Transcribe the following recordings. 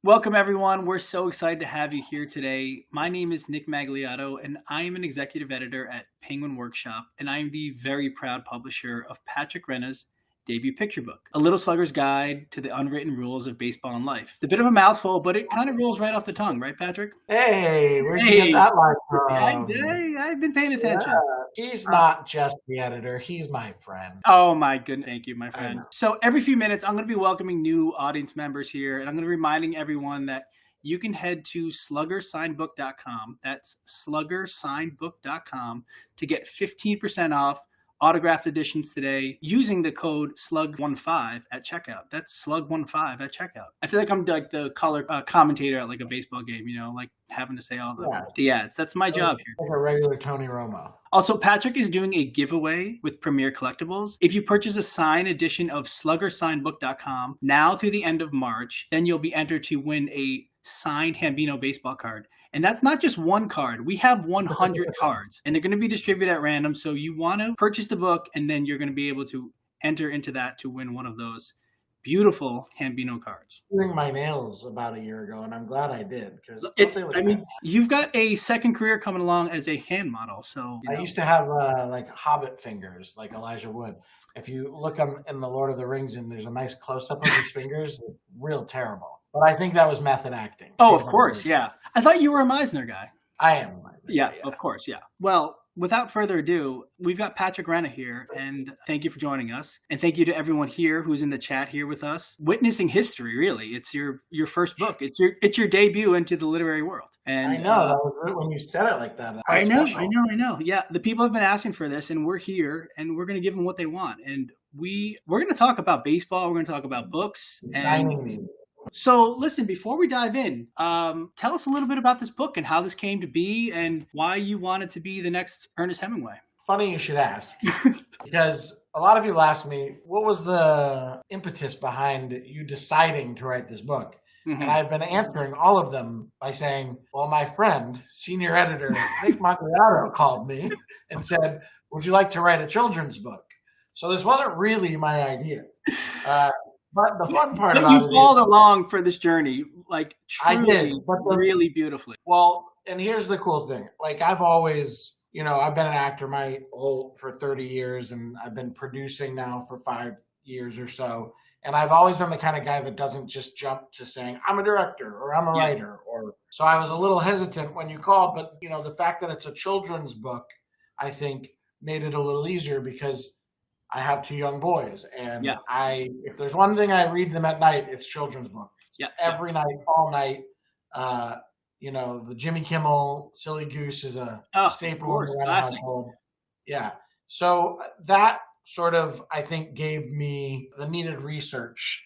Welcome, everyone. We're so excited to have you here today. My name is Nick Magliato, and I am an executive editor at Penguin Workshop, and I am the very proud publisher of Patrick Renna's debut picture book, A Little Slugger's Guide to the Unwritten Rules of Baseball and Life. It's a bit of a mouthful, but it kind of rolls right off the tongue, right, Patrick? Hey, where'd you get that line from? I've been paying attention. He's not just the editor, he's my friend. Oh my goodness. Thank you, my friend. So every few minutes, I'm going to be welcoming new audience members here, and I'm going to be reminding everyone that you can head to sluggersignbook.com. That's sluggersignbook.com to get 15% off autographed editions today using the code SLUG15 at checkout. That's SLUG15 at checkout. I feel like I'm like the color commentator at like a baseball game, like having to say all the ads. That's my job here. Like a regular Tony Romo. Also, Patrick is doing a giveaway with Premier Collectibles. If you purchase a signed edition of sluggersignbook.com now through the end of March, then you'll be entered to win a signed Hambino baseball card. And that's not just one card. We have 100 cards, and they're going to be distributed at random. So you want to purchase the book, and then you're going to be able to enter into that to win one of those beautiful Hambino cards. Doing my nails about a year ago, and I'm glad I did because you've got a second career coming along as a hand model. So I used to have like hobbit fingers, like Elijah Wood. If you look in the Lord of the Rings, and there's a nice close up of his fingers, real terrible. But I think that was method acting. Oh, of course, yeah. I thought you were a Meisner guy. I am a Meisner. Yeah, of course, yeah. Well, without further ado, we've got Patrick Renna here, and thank you for joining us. And thank you to everyone here who's in the chat here with us, witnessing history. Really, it's your first book. It's your debut into the literary world. And I know that was good when you said it like that. I know. Yeah, the people have been asking for this, and we're here, and we're going to give them what they want. And we're going to talk about baseball. We're going to talk about books. Signing these. So listen, before we dive in, tell us a little bit about this book and how this came to be and why you wanted to be the next Ernest Hemingway. Funny you should ask, because a lot of people ask me, what was the impetus behind you deciding to write this book? Mm-hmm. And I've been answering all of them by saying, well, my friend, senior editor, Nick Magliato, called me and said, would you like to write a children's book? So this wasn't really my idea. But the fun part about it is you followed along for this journey, like truly, I did, but really beautifully. Well, and here's the cool thing. Like I've always, I've been an actor for 30 years, and I've been producing now for 5 years or so. And I've always been the kind of guy that doesn't just jump to saying, I'm a director or I'm a writer. So I was a little hesitant when you called, but the fact that it's a children's book, I think made it a little easier because I have 2 young boys, and if there's one thing I read them at night, it's children's books. Yeah, every night, all night. The Jimmy Kimmel Silly Goose is a staple in the household. Yeah, so that sort of, I think, gave me the needed research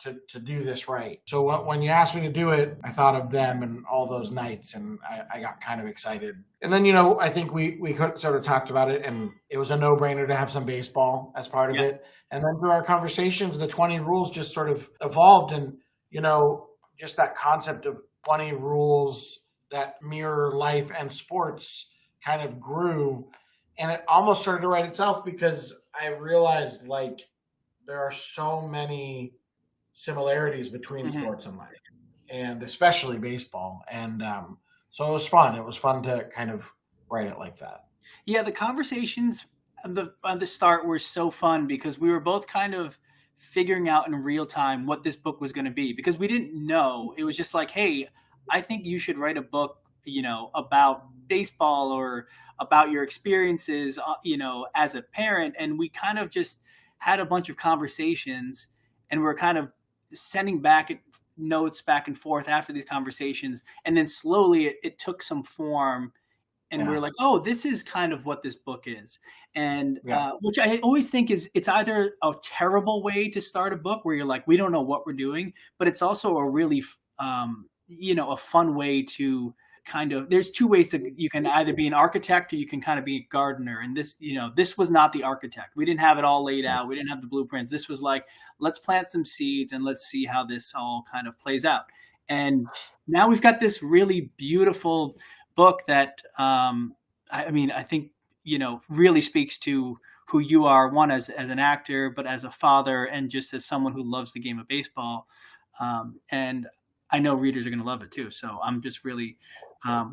to do this right. So when you asked me to do it, I thought of them and all those nights, and I got kind of excited. And then, I think we sort of talked about it, and it was a no-brainer to have some baseball as part of it. And then through our conversations, the 20 rules just sort of evolved, and, just that concept of 20 rules that mirror life and sports kind of grew. And it almost started to write itself because I realized there are so many similarities between sports and life, and especially baseball. And so it was fun. It was fun to kind of write it like that. Yeah, the conversations at the start were so fun because we were both kind of figuring out in real time what this book was going to be, because we didn't know. It was just like, hey, I think you should write a book, about baseball or about your experiences, as a parent. And we kind of just had a bunch of conversations, and we're kind of sending notes back and forth after these conversations. And then slowly it took some form, and we're like, oh, this is kind of what this book is. And which I always think it's either a terrible way to start a book where you're like, we don't know what we're doing, but it's also a really, a fun way to kind of, there's 2 ways that you can either be an architect or you can kind of be a gardener. And this was not the architect. We didn't have it all laid out. We didn't have the blueprints. This was like, let's plant some seeds and let's see how this all kind of plays out. And now we've got this really beautiful book that, I think, really speaks to who you are, one as an actor, but as a father and just as someone who loves the game of baseball. And I know readers are going to love it too. So I'm just really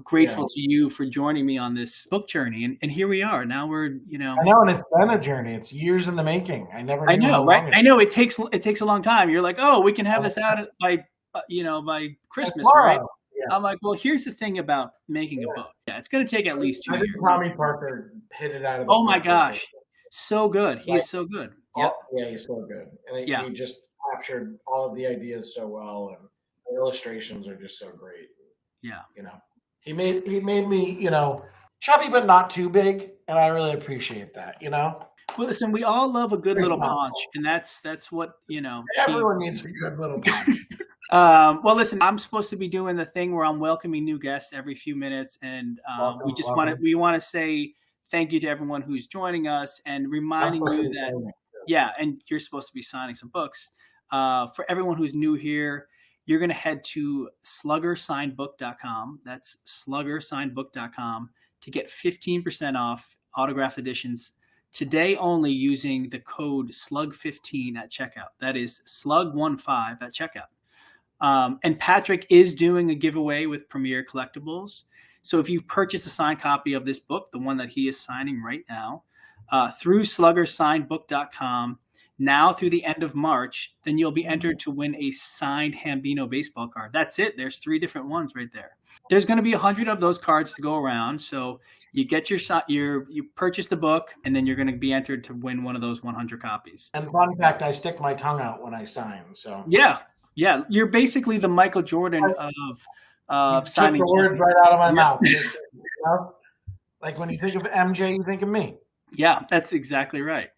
grateful to you for joining me on this book journey. And here we are. Now we're, I know, and it's been a journey. It's years in the making. I never knew how right? long I know it takes a long time. You're like, oh, we can have this out by Christmas, right? Yeah. I'm like, well, here's the thing about making a book. Yeah, it's going to take at least 2 years. Tommy Parker hit it out of the park. Oh my gosh, so good. He is so good. Yeah, he's so good, and he just captured all of the ideas so well, and the illustrations are just so great. Yeah, he made me chubby but not too big, and I really appreciate that. Well, listen, we all love a good little punch, and that's what everyone needs a good little punch. Well, listen, I'm supposed to be doing the thing where I'm welcoming new guests every few minutes, and we want to say thank you to everyone who's joining us and reminding you that and you're supposed to be signing some books. For everyone who's new here, you're going to head to sluggersignedbook.com. That's sluggersignedbook.com to get 15% off autographed editions today only using the code SLUG15 at checkout. That is SLUG15 at checkout. And Patrick is doing a giveaway with Premier Collectibles. So if you purchase a signed copy of this book, the one that he is signing right now, through sluggersignedbook.com, now through the end of March, then you'll be entered to win a signed Hambino baseball card. That's it. There's 3 different ones right there. There's going to be 100 of those cards to go around. So you get you purchase the book, and then you're going to be entered to win one of those 100 copies. And fun fact, I stick my tongue out when I sign. So yeah, you're basically the Michael Jordan of signing. Took the words right out of my mouth. Like when you think of MJ, you think of me. Yeah, that's exactly right.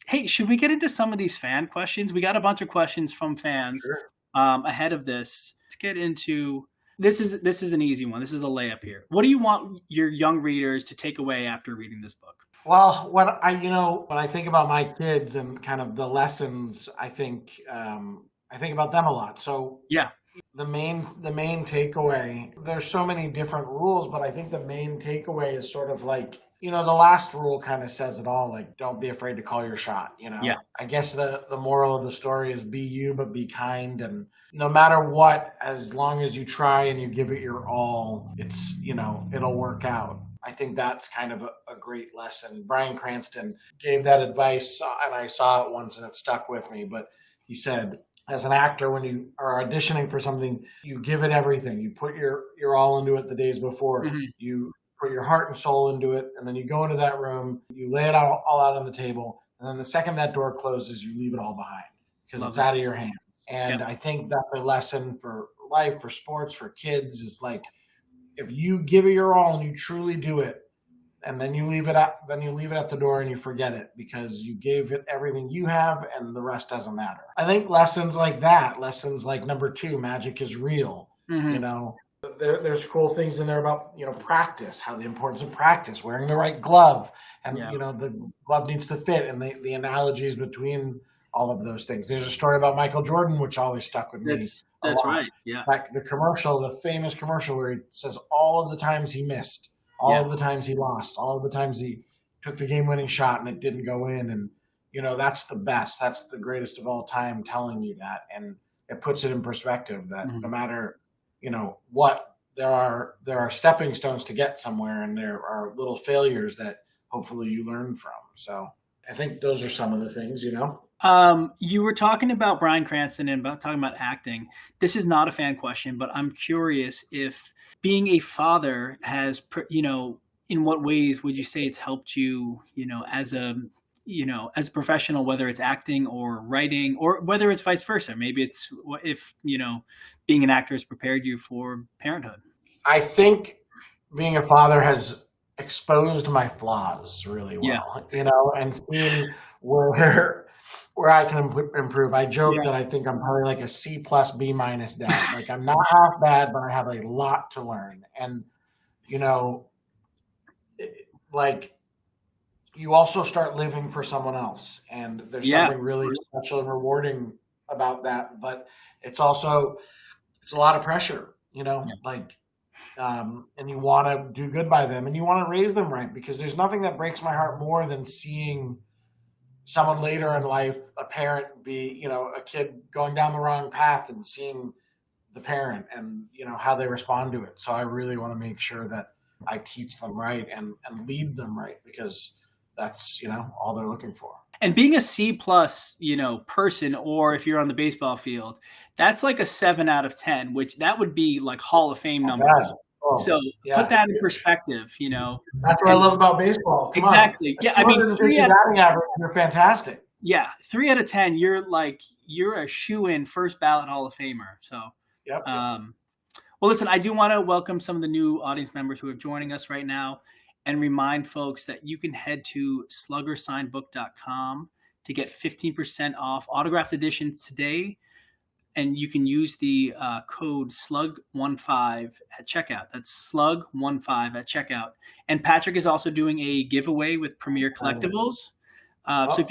Hey, should we get into some of these fan questions? We got a bunch of questions from fans ahead of this. Let's get into this. Is an easy one. This is a layup here. What do you want your young readers to take away after reading this book? Well, when I think about my kids and kind of the lessons, I think about them a lot. So the main takeaway. There's so many different rules, but I think the main takeaway is sort of like, the last rule kind of says it all, like, don't be afraid to call your shot, I guess the moral of the story is be you, but be kind. And no matter what, as long as you try and you give it your all, it's, it'll work out. I think that's kind of a great lesson. Bryan Cranston gave that advice, and I saw it once and it stuck with me. But he said, as an actor, when you are auditioning for something, you give it everything. You put your all into it the days before. Mm-hmm. You put your heart and soul into it, and then you go into that room, you lay it all out on the table, and then the second that door closes, you leave it all behind because it's out of your hands. And I think that's a lesson for life, for sports, for kids, is like, if you give it your all and you truly do it, and then you leave it at the door and you forget it because you gave it everything you have and the rest doesn't matter. I think lessons like that, lessons like number 2, magic is real, There's cool things in there about, practice, how the importance of practice, wearing the right glove, and, the glove needs to fit, and the analogies between all of those things. There's a story about Michael Jordan, which always stuck with me. That's right. Yeah. Like the famous commercial where he says all of the times he missed, all of the times he lost, all of the times he took the game-winning shot and it didn't go in. And, that's the best. That's the greatest of all time, telling you that. And it puts it in perspective that no matter what, there are stepping stones to get somewhere, and there are little failures that hopefully you learn from. So I think those are some of the things, You were talking about Bryan Cranston and talking about acting. This is not a fan question, but I'm curious if being a father has, in what ways would you say it's helped you, as a professional, whether it's acting or writing, or whether it's vice versa. Maybe it's if, being an actor has prepared you for parenthood. I think being a father has exposed my flaws really well, and seeing where I can improve. I joke that I think I'm probably like a C+, B- dad. Like, I'm not half bad, but I have a lot to learn. And, like, you also start living for someone else, and there's something really special and rewarding about that. But it's a lot of pressure, like, and you want to do good by them, and you want to raise them right, because there's nothing that breaks my heart more than seeing someone later in life, a parent, be, a kid going down the wrong path, and seeing, the parent and, how they respond to it. So I really want to make sure that I teach them right and lead them right, because that's, all they're looking for. And being a C plus, person, or if you're on the baseball field, that's like a 7 out of 10, which that would be like Hall of Fame numbers. Oh, So yeah. put that in perspective, That's what I love about baseball. Come exactly. on. Yeah, I mean, 250 batting average, you're fantastic. Yeah, 3 out of 10, you're a shoe-in first ballot Hall of Famer. So, Yep. well, listen, I do want to welcome some of the new audience members who are joining us right now, and remind folks that you can head to sluggersignbook.com to get 15% off autographed editions today. And you can use the code SLUG15 at checkout. That's SLUG15 at checkout. And Patrick is also doing a giveaway with Premier Collectibles. So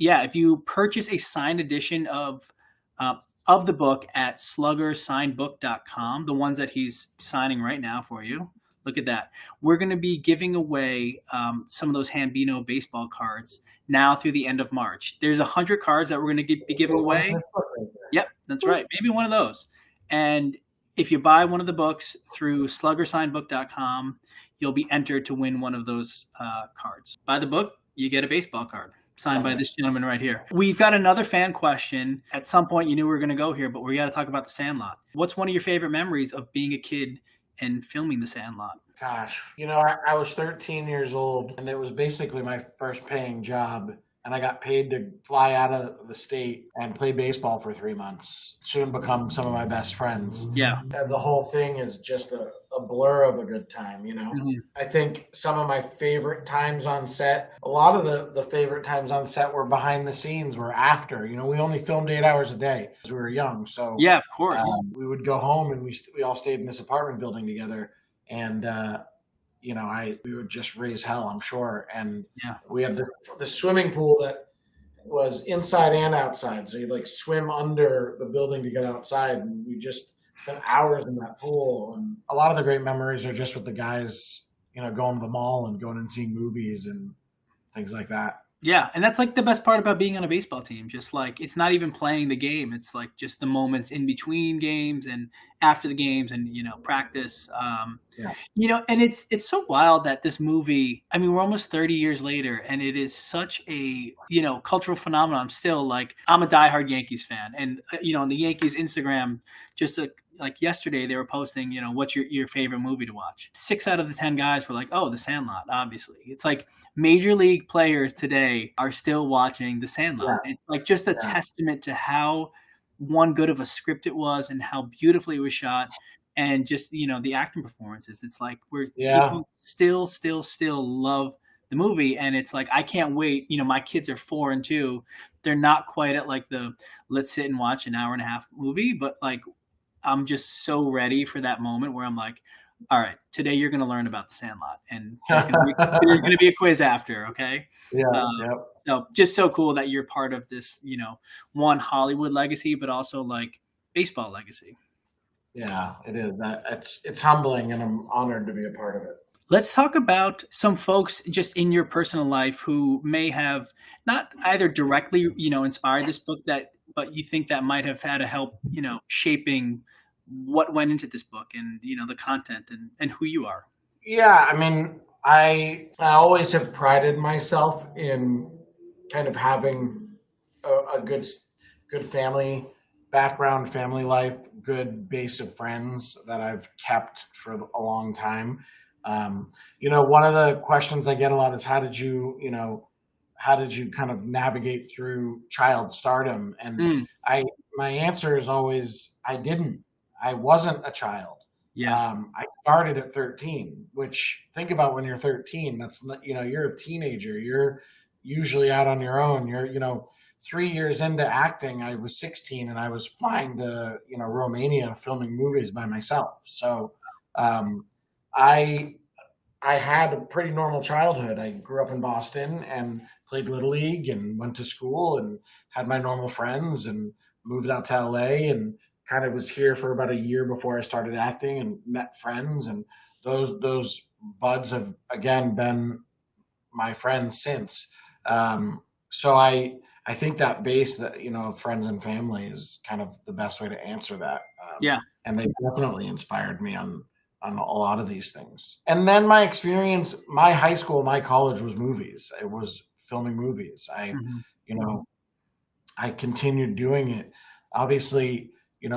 if you purchase a signed edition of the book at sluggersignbook.com, the ones that he's signing right now for you, look at that. We're going to be giving away some of those Hambino baseball cards now through the end of March. There's 100 cards that we're going to be giving away. Yep, that's right. Maybe one of those. And if you buy one of the books through sluggersignbook.com, you'll be entered to win one of those cards. Buy the book, you get a baseball card signed by this gentleman right here. We've got another fan question. At some point, you knew we were going to go here, but we got to talk about The Sandlot. What's one of your favorite memories of being a kid and filming The Sandlot? Gosh, I was 13 years old, and it was basically my first paying job. And I got paid to fly out of the state and play baseball for 3 months. Soon become some of my best friends. Yeah. And the whole thing is just a blur of a good time, Mm-hmm. I think some of my favorite times on set, a lot of the favorite times on set were behind the scenes, were after. We only filmed 8 hours a day because we were young. So yeah, of course. We would go home, and we all stayed in this apartment building together. And we would just raise hell, I'm sure. And we had the swimming pool that was inside and outside. So you'd swim under the building to get outside. And we just spent hours in that pool. And a lot of the great memories are just with the guys, going to the mall and going and seeing movies and things like that. Yeah, and that's the best part about being on a baseball team. Just it's not even playing the game. It's just the moments in between games and after the games and, practice. And it's so wild that this movie, I mean, we're almost 30 years later, and it is such a, cultural phenomenon. Still, I'm a diehard Yankees fan. And, on the Yankees Instagram, just yesterday, they were posting, what's your favorite movie to watch? 6 out of the 10 guys were oh, The Sandlot, obviously. It's major league players today are still watching The Sandlot. Yeah. It's just a testament to how one good of a script it was and how beautifully it was shot, and just, the acting performances. It's people still love the movie, and it's I can't wait. My kids are 4 and 2. They're not quite at the let's sit and watch an hour and a half movie, but I'm just so ready for that moment where I'm all right, today you're going to learn about The Sandlot, and there's going to be a quiz after, okay? Yeah. So just so cool that you're part of this, one Hollywood legacy, but also baseball legacy. Yeah, it is. It's humbling, and I'm honored to be a part of it. Let's talk about some folks just in your personal life who may have not either directly, inspired this book, but you think that might have had a help, shaping what went into this book and, the content and who you are. Yeah. I mean, I always have prided myself in kind of having a good family background, family life, good base of friends that I've kept for a long time. One of the questions I get a lot is how did you kind of navigate through child stardom? And my answer is always, I wasn't a child. Yeah. I started at 13, which, think about when you're 13, that's not, you're a teenager. You're usually out on your own. You're, 3 years into acting, I was 16 and I was flying to, Romania filming movies by myself. So, I had a pretty normal childhood. I grew up in Boston and played Little League and went to school and had my normal friends and moved out to LA and kind of was here for about a year before I started acting and met friends. And those buds have, again, been my friends since. So I think that base that, of friends and family is kind of the best way to answer that. Yeah. And they definitely inspired me on a lot of these things. And then my experience, my high school, my college was movies. It was filming movies. You know, I continued doing it. Obviously,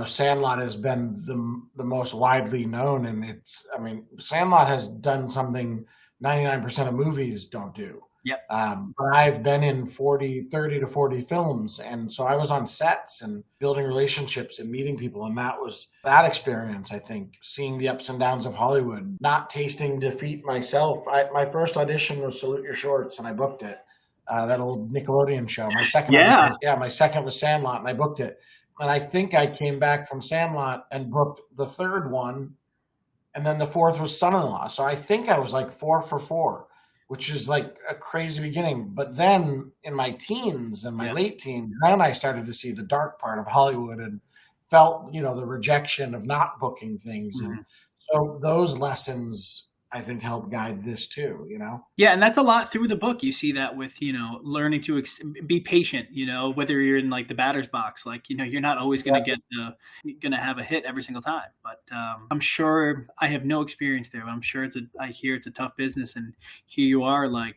Sandlot has been the most widely known, and Sandlot has done something 99% of movies don't do. Yep. But I've been in 30 to 40 films. And so I was on sets and building relationships and meeting people. And that experience, I think, seeing the ups and downs of Hollywood, not tasting defeat myself. My first audition was Salute Your Shorts, and I booked it. That old Nickelodeon show. My second was Sandlot, and I booked it. And I think I came back from Sandlot and booked the third one. And then the fourth was Son-in-Law. So I think I was like 4 for 4. Which is like a crazy beginning. But then in my teens and my late teens, then I started to see the dark part of Hollywood and felt, the rejection of not booking things. And so those lessons, I think, help guide this too, Yeah, and that's a lot through the book. You see that with, learning to be patient, whether you're in like the batter's box, like, you're not always going to have a hit every single time. But I'm sure, I have no experience there, but I'm sure I hear it's a tough business. And here you are, like,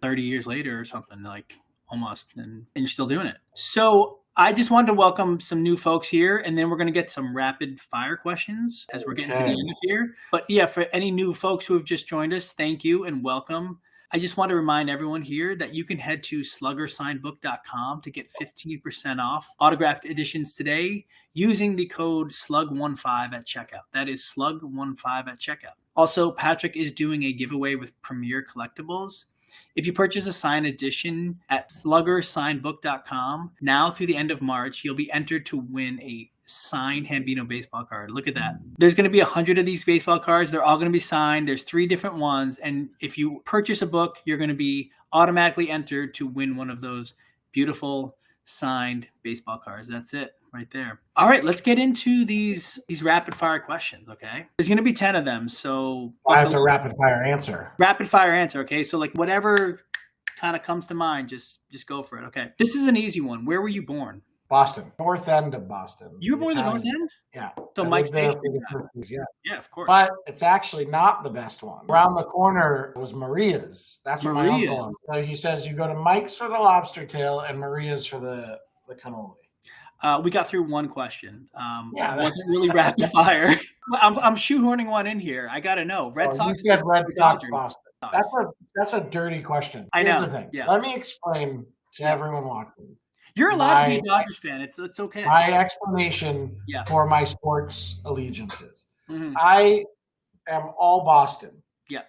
30 years later or something, like almost, and you're still doing it. So I just wanted to welcome some new folks here, and then we're going to get some rapid fire questions as we're getting to the end of here. But yeah, for any new folks who have just joined us, thank you and welcome. I just want to remind everyone here that you can head to sluggersignbook.com to get 15% off autographed editions today using the code SLUG15 at checkout. That is SLUG15 at checkout. Also, Patrick is doing a giveaway with Premier Collectibles. If you purchase a signed edition at sluggersignbook.com, now through the end of March, you'll be entered to win a signed Hambino baseball card. Look at that. There's going to be 100 of these baseball cards. They're all going to be signed. There's 3 different ones. And if you purchase a book, you're going to be automatically entered to win one of those beautiful signed baseball cards. That's it right there. All right, let's get into these rapid fire questions, okay? There's going to be 10 of them, so I have to rapid fire answer. Rapid fire answer, okay? So like whatever kind of comes to mind, just go for it, okay? This is an easy one. Where were you born? Boston, north end of Boston. You were born in the north end? Yeah. So Mike's there Yeah, of course. But it's actually not the best one. Around the corner was Maria's. That's where my uncle is. So he says you go to Mike's for the lobster tail and Maria's for the cannoli. We got through one question. It wasn't really rapid fire. I'm shoehorning one in here. I got to know. Red Sox. You said Red Sox, Boston. That's a dirty question. I know. Here's the thing. Yeah. Let me explain to everyone watching. You're allowed to be a Dodgers fan. It's okay. My explanation for my sports allegiances. I am all Boston. Yeah.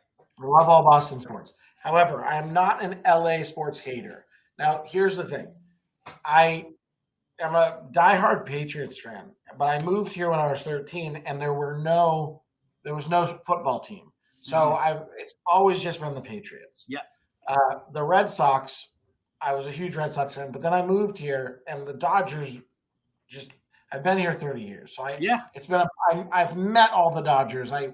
I love all Boston sports. However, I am not an LA sports hater. Now, here's the thing. I am a diehard Patriots fan, but I moved here when I was 13, and there was no football team. So it's always just been the Patriots. Yeah. The Red Sox, I was a huge Red Sox fan, but then I moved here, and the Dodgers I've been here 30 years. So I've met all the Dodgers. I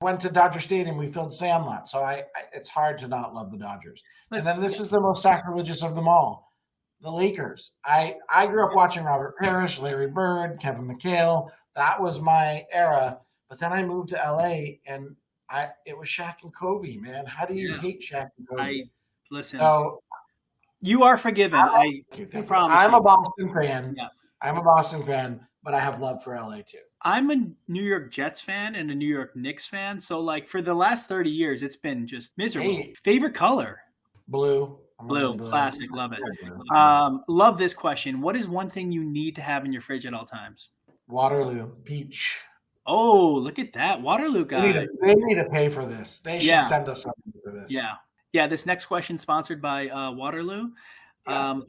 went to Dodger Stadium. We filled Sandlot. So it's hard to not love the Dodgers. And then this is the most sacrilegious of them all. The Lakers. I grew up watching Robert Parrish, Larry Bird, Kevin McHale. That was my era. But then I moved to LA, and it was Shaq and Kobe, man. How do you hate Shaq and Kobe? Listen. So you are forgiven. I promise. I'm a Boston fan. Yeah. I'm a Boston fan, but I have love for LA too. I'm a New York Jets fan and a New York Knicks fan. So like for the last 30 years, it's been just miserable. Hey. Favorite color? Blue. Blue, classic, love it. Love this question. What is one thing you need to have in your fridge at all times? Waterloo, peach. Oh, look at that. Waterloo guy. They need to pay for this. They should send us something for this. Yeah, this next question sponsored by Waterloo.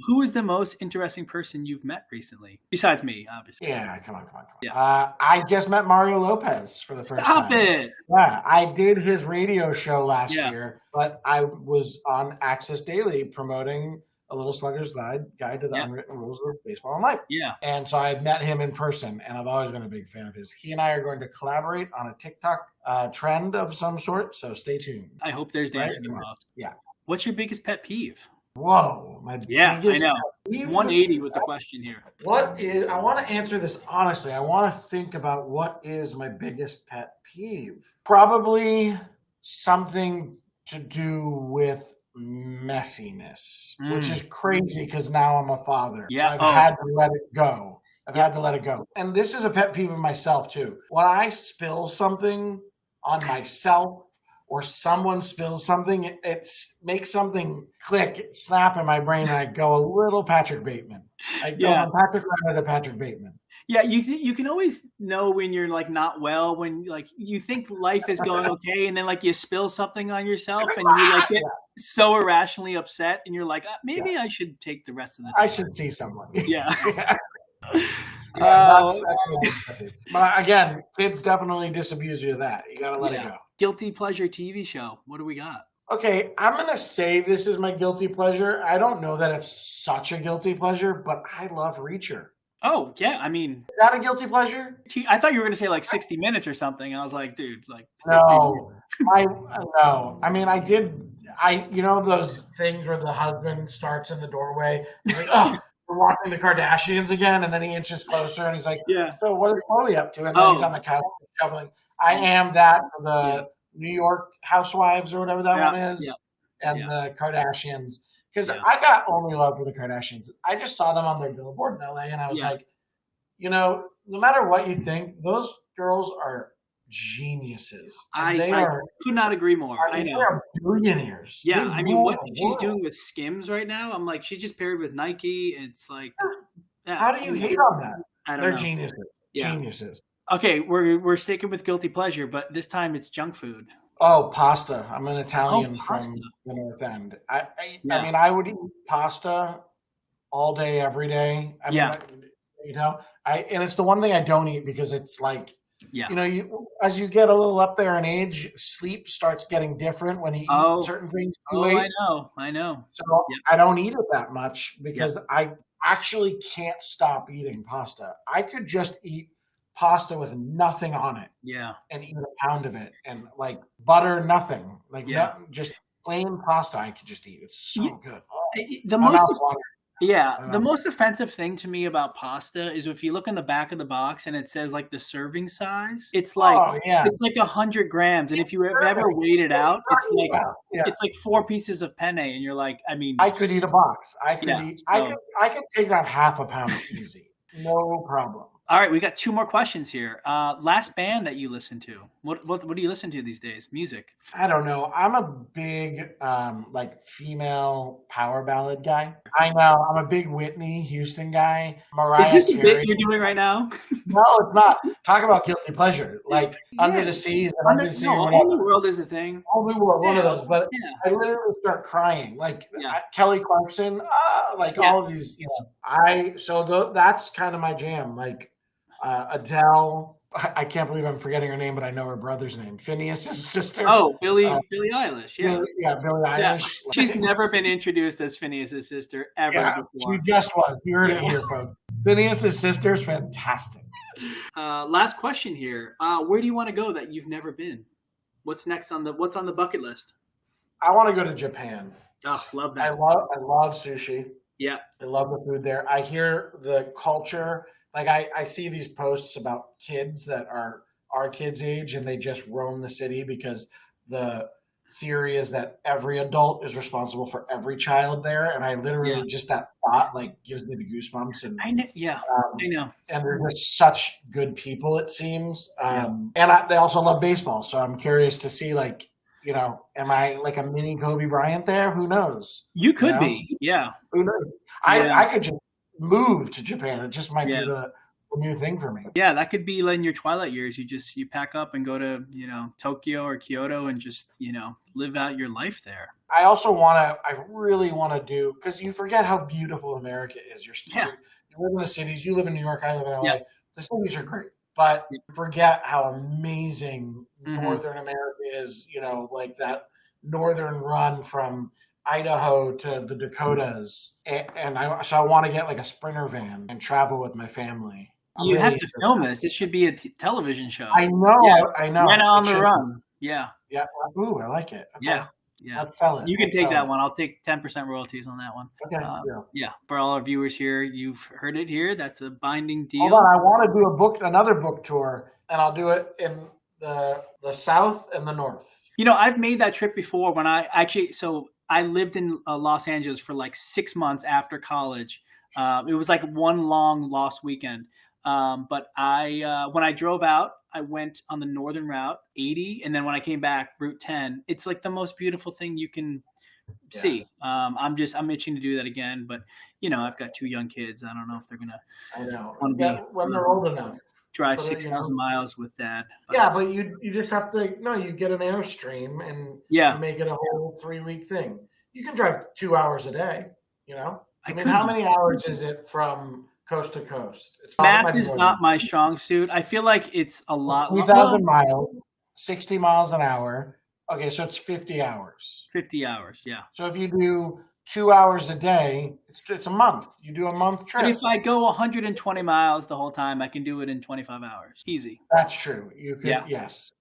Who is the most interesting person you've met recently? Besides me, obviously. Yeah, come on. Yeah. I just met Mario Lopez for the first time. Stop it. Yeah, I did his radio show last year, but I was on Access Daily promoting A Little Slugger's Guide to the Unwritten Rules of Baseball and Life. Yeah. And so I met him in person, and I've always been a big fan of his. He and I are going to collaborate on a TikTok trend of some sort, so stay tuned. I hope there's dancing involved. Yeah. What's your biggest pet peeve? Whoa, my Yeah, I biggest know. pet peeve. 180 with the question here. What is? I want to answer this honestly. I want to think about what is my biggest pet peeve. Probably something to do with messiness, which is crazy because now I'm a father. So Yeah. I've Oh, had to let it go. I've had to let it go. And this is a pet peeve of myself too. When I spill something on myself or someone spills something, it makes something click, snap in my brain, and I go a little Patrick Bateman. I go yeah. from Patrick Renna to Patrick Bateman. Yeah, you can always know when you're like not well, when like you think life is going okay, and then like you spill something on yourself, and you like get Yeah, so irrationally upset, and you're like, yeah. maybe I should take the rest of the I day. should see someone. Yeah. Yeah, yeah, Oh, that's my big pet peeve. But again, kids definitely disabuse you of that. You got to let it yeah. go. Guilty pleasure TV show. What do we got? Okay, I'm gonna say this is my guilty pleasure. I don't know that it's such a guilty pleasure, but I love Reacher. Oh yeah, I mean, Is that a guilty pleasure? I thought you were gonna say like 60 Minutes or something. I was like, dude, like 50. No, I no. I mean, I did. You know those things where the husband starts in the doorway. He's like, "Oh, we're watching the Kardashians again," and then he inches closer, and he's like, Yeah. "So what is Chloe up to?" And then he's Oh, on the couch shoveling. I am that for yeah, the New York Housewives or whatever that yeah, one yeah, is, and yeah, the Kardashians. Because yeah, I got only love for the Kardashians. I just saw them on their billboard in LA, and I was yeah. like, no matter what you think, those girls are geniuses, and they I are. could not agree more. I I mean, they know. are billionaires. They Yeah, I mean, rule what the she's world. doing with Skims right now, I'm like, she's just paired with Nike. It's like, yeah, How do you hate on that? I don't They're know. geniuses. Yeah. Geniuses. Okay, we're sticking with guilty pleasure, but this time it's junk food. Oh, pasta. I'm an Oh, Italian pasta. from the North End. I Yeah, mean, I would eat pasta all day, every day. I mean, yeah, and it's the one thing I don't eat because it's like, yeah. as you get a little up there in age, sleep starts getting different when you eat Oh, certain things too oh, late. I know. So Yep, I don't eat it that much yep, because I actually can't stop eating pasta. I could just eat pasta with nothing on it yeah, and eat a pound of it and like butter, nothing, like yeah. just plain pasta. I could just eat. It's Y- so good. Oh, The my most mouth waters. Yeah, My the mouth. most offensive thing to me about pasta is if you look in the back of the box and it says like the serving size, Oh yeah, it's like 100 grams, and if you have ever perfect. weighed it out, Yeah, yeah. it's like 4 pieces of penne, and you're like, I mean, I could eat a box. I could yeah. eat. So, I could take that half a pound easy, no problem. all right, we got two more questions here. Last band that you listen to? What do you listen to these days? Music? I don't know. I'm a big like female power ballad guy. I know. I'm a big Whitney Houston guy. Is Mariah this a bit Carey. you're doing right now? No, it's not. Talk about guilty pleasure. Like Under Yeah. the Seas and Under the Sea No, or a whole new whatever. world is a thing. Whole New World, one of Yeah, those. But yeah, I literally start crying. Like yeah, Kelly Clarkson, like yeah. all of these. That's kind of my jam. Like Adele. I can't believe I'm forgetting her name, but I know her brother's name. Phineas's sister. Oh, Uh, Billie Eilish. Yeah. Billie Yeah, Eilish. she's never been introduced as Phineas's sister ever Yeah, she before. just was. You heard it Yeah. here, folks. Phineas's sister's fantastic. Last question here. Where do you want to go that you've never been? What's on the bucket list? I want to go to Japan. Oh, love I that. love sushi. Yeah, I love the food there. I hear the culture. Like I see these posts about kids that are our kids' age and they just roam the city because the theory is that every adult is responsible for every child there. And I literally yeah. just that thought like gives me the goosebumps. And I know. Yeah, I know. and they're just such good people, it seems. Yeah. And they also love baseball, so I'm curious to see like am I like a mini Kobe Bryant there? Who knows? You You could know? be. Yeah, Who knows? yeah, I could just move to Japan. It just might yeah, be the new thing for me. yeah. That could be like in your twilight years. You pack up and go to Tokyo or Kyoto and just live out your life there. I really want to do, because you forget how beautiful America is. Yeah, You live in the cities, you live in New York, I live in LA. yeah, The cities are great, but yeah. you forget how amazing Hmm. Northern America is, like that northern run from Idaho to the Dakotas. So I want to get like a Sprinter van and travel with my family. I'm You have really to into film that. this. This should be a television show. I know, Yeah, I know. Renna on It the should, run. Yeah, yeah. Ooh, I like it. Okay. yeah. Yeah. Let's sell it. You can Let's take sell that it. one. I'll take 10% royalties on that one. Okay. Yeah. Yeah. For all our viewers here, you've heard it here. That's a binding deal. Hold on, I want to do another book tour, and I'll do it in the South and the North. You know, I've made that trip before when I lived in Los Angeles for like 6 months after college. It was like one long lost weekend. But when I drove out, I went on the northern route, 80, and then when I came back, Route 10. It's like the most beautiful thing you can see. I'm itching to do that again, but you know, I've got 2 young kids. I don't know if they're gonna. I know. When they're old enough. Drive 6,000 miles with Dad. But you just have to. No, you get an Airstream and you make it a whole 3-week thing. You can drive 2 hours a day. You know, I mean, how many hours is it from coast to coast? Math is not my strong suit. I feel like it's a lot. 3,000 miles, 60 miles an hour. Okay, so it's 50 hours. 50 hours, yeah. So if you do 2 hours a day, it's a month. You do a month trip. But if I go 120 miles the whole time, I can do it in 25 hours. Easy. That's true. You could, yes,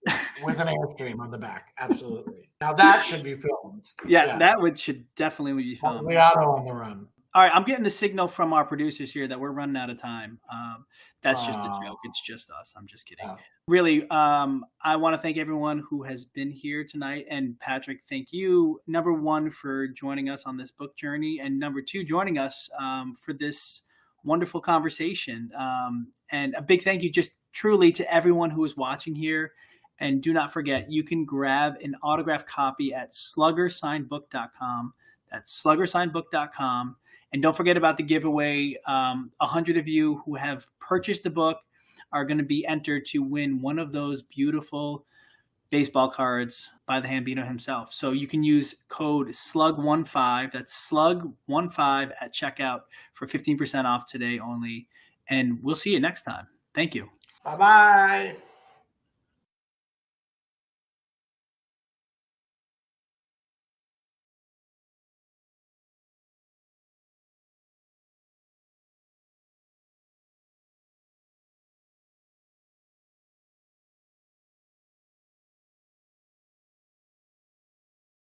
with an Airstream on the back. Absolutely. Now that should be filmed. Yeah. That should definitely be filmed. Liato on the run. All right, I'm getting the signal from our producers here that we're running out of time. That's just a joke. It's just us. I'm just kidding. Really, I want to thank everyone who has been here tonight. And Patrick, thank you, number one, for joining us on this book journey. And number two, joining us for this wonderful conversation. And a big thank you just truly to everyone who is watching here. And do not forget, you can grab an autographed copy at sluggersignbook.com. That's sluggersignbook.com. And don't forget about the giveaway. 100 of you who have purchased the book are going to be entered to win one of those beautiful baseball cards by the Hambino himself. So you can use code SLUG15, that's SLUG15 at checkout for 15% off today only. And we'll see you next time. Thank you. Bye-bye.